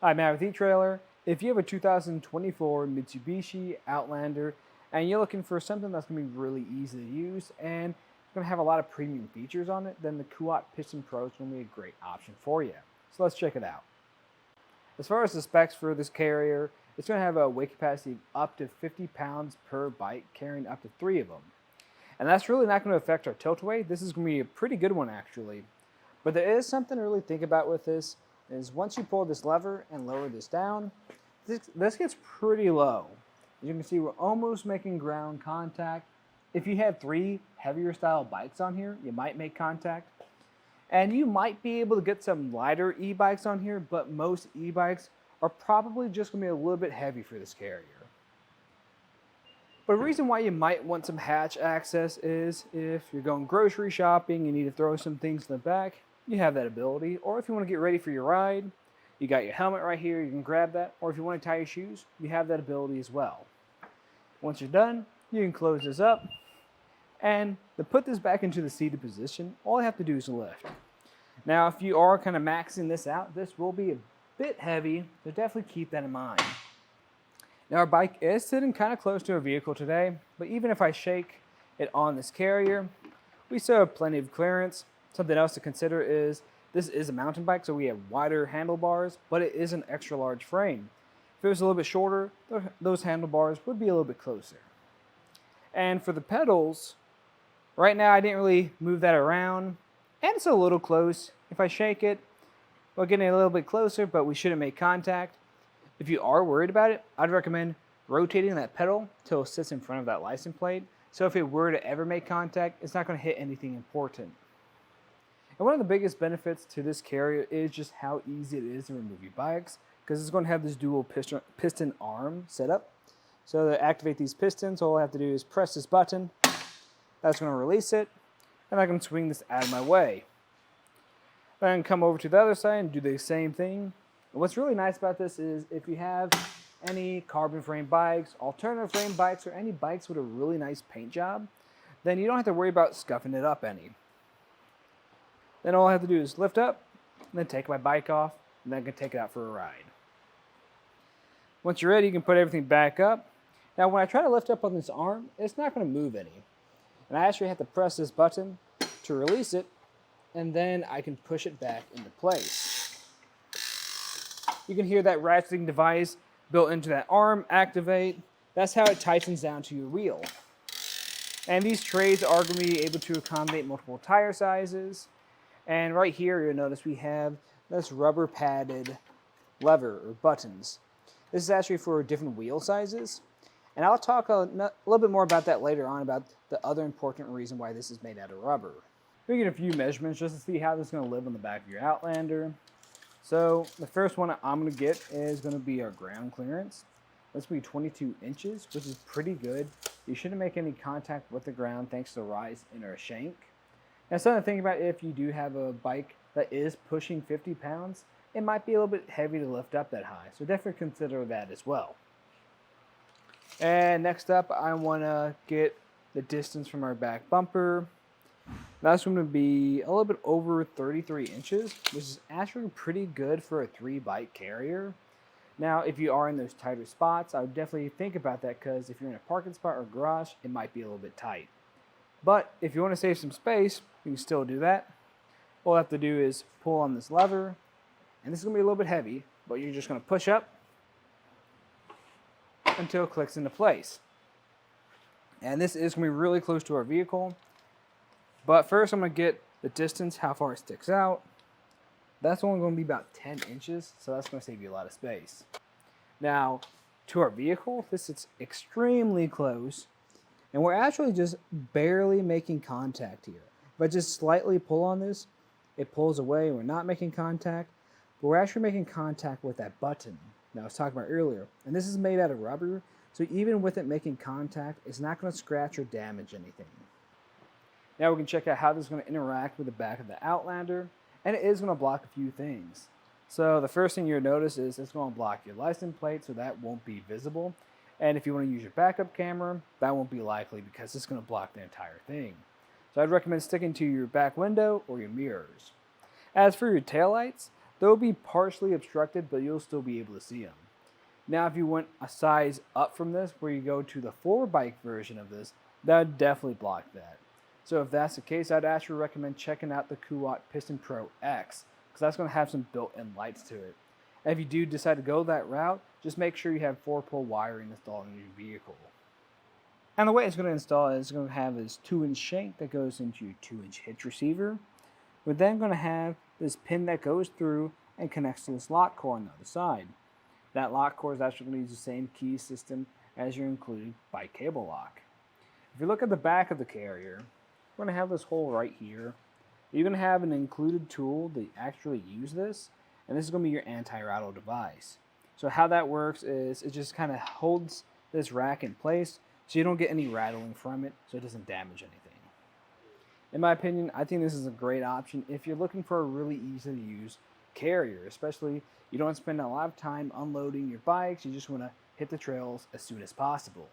Hi, Matt with eTrailer. If you have a 2024 Mitsubishi Outlander and you're looking for something that's going to be really easy to use and going to have a lot of premium features on it, then the Kuat Piston Pro is going to be a great option for you. So let's check it out. As far as the specs for this carrier, it's going to have a weight capacity of up to 50 pounds per bike, carrying up to 3 of them. And that's really not going to affect our tilt-away. This is going to be a pretty good one, actually. But there is something to really think about with this, is once you pull this lever and lower this down, this gets pretty low. As you can see, we're almost making ground contact. If you have 3 heavier style bikes on here, you might make contact. And you might be able to get some lighter e-bikes on here, but most e-bikes are probably just going to be a little bit heavy for this carrier. But a reason why you might want some hatch access is if you're going grocery shopping, you need to throw some things in the back, you have that ability. Or if you want to get ready for your ride, you got your helmet right here, you can grab that. Or if you want to tie your shoes, you have that ability as well. Once you're done, you can close this up. And to put this back into the seated position, all I have to do is lift. Now, if you are kind of maxing this out, this will be a bit heavy, so definitely keep that in mind. Now, our bike is sitting kind of close to our vehicle today, but even if I shake it on this carrier, we still have plenty of clearance. Something else to consider is this is a mountain bike, so we have wider handlebars, but it is an extra large frame. If it was a little bit shorter, those handlebars would be a little bit closer. And for the pedals, right now I didn't really move that around, and it's a little close. If I shake it, we're getting a little bit closer, but we shouldn't make contact. If you are worried about it, I'd recommend rotating that pedal till it sits in front of that license plate. So if it were to ever make contact, it's not going to hit anything important. And one of the biggest benefits to this carrier is just how easy it is to remove your bikes, because it's going to have this dual piston arm setup. So to activate these pistons, all I have to do is press this button. That's going to release it, and I can swing this out of my way. Then I can come over to the other side and do the same thing. And what's really nice about this is if you have any carbon frame bikes, alternative frame bikes, or any bikes with a really nice paint job, then you don't have to worry about scuffing it up any. Then all I have to do is lift up, and then take my bike off, and then I can take it out for a ride. Once you're ready, you can put everything back up. Now when I try to lift up on this arm, it's not going to move any. And I actually have to press this button to release it, and then I can push it back into place. You can hear that ratcheting device built into that arm activate. That's how it tightens down to your wheel. And these trays are going to be able to accommodate multiple tire sizes. And right here, you'll notice we have this rubber padded lever or buttons. This is actually for different wheel sizes. And I'll talk a little bit more about that later on, about the other important reason why this is made out of rubber. We get a few measurements just to see how this is going to live on the back of your Outlander. So the first one I'm going to get is going to be our ground clearance. This will be 22 inches, which is pretty good. You shouldn't make any contact with the ground thanks to the rise in our shank. Now, something to think about, if you do have a bike that is pushing 50 pounds, it might be a little bit heavy to lift up that high. So definitely consider that as well. And next up, I want to get the distance from our back bumper. That's going to be a little bit over 33 inches, which is actually pretty good for a 3-bike carrier. Now, if you are in those tighter spots, I would definitely think about that, because if you're in a parking spot or garage, it might be a little bit tight. But if you want to save some space, you can still do that. All I have to do is pull on this lever, and this is going to be a little bit heavy, but you're just going to push up until it clicks into place. And this is going to be really close to our vehicle. But first I'm going to get the distance, how far it sticks out. That's only going to be about 10 inches, so that's going to save you a lot of space. Now, to our vehicle, this is extremely close, and we're actually just barely making contact here. If I just slightly pull on this, it pulls away, and we're not making contact, but we're actually making contact with that button that I was talking about earlier. And this is made out of rubber, so even with it making contact, it's not going to scratch or damage anything. Now we can check out how this is going to interact with the back of the Outlander, and it is going to block a few things. So the first thing you'll notice is it's going to block your license plate, so that won't be visible. And if you want to use your backup camera, that won't be likely because it's going to block the entire thing. So I'd recommend sticking to your back window or your mirrors. As for your taillights, They'll be partially obstructed, but you'll still be able to see them. Now, if you went a size up from this, where you go to the 4-bike version of this, that would definitely block that. So if that's the case, I'd actually recommend checking out the Kuat Piston Pro X, because that's going to have some built-in lights to it. And if you do decide to go that route, just make sure you have 4-pole wiring installed in your vehicle. And the way it's going to install it is going to have this 2-inch shank that goes into your 2-inch hitch receiver. We're then going to have this pin that goes through and connects to this lock core on the other side. That lock core is actually going to use the same key system as your included bike cable lock. If you look at the back of the carrier, we're going to have this hole right here. You're going to have an included tool to actually use this, and this is going to be your anti-rattle device. So how that works is it just kind of holds this rack in place so you don't get any rattling from it, so it doesn't damage anything. In my opinion, I think this is a great option if you're looking for a really easy to use carrier, especially you don't spend a lot of time unloading your bikes, you just want to hit the trails as soon as possible.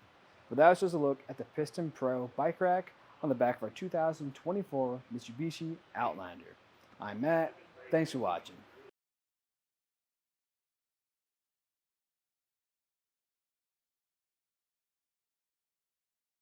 But that was just a look at the Piston Pro bike rack on the back of our 2024 Mitsubishi Outlander. I'm Matt, thanks for watching.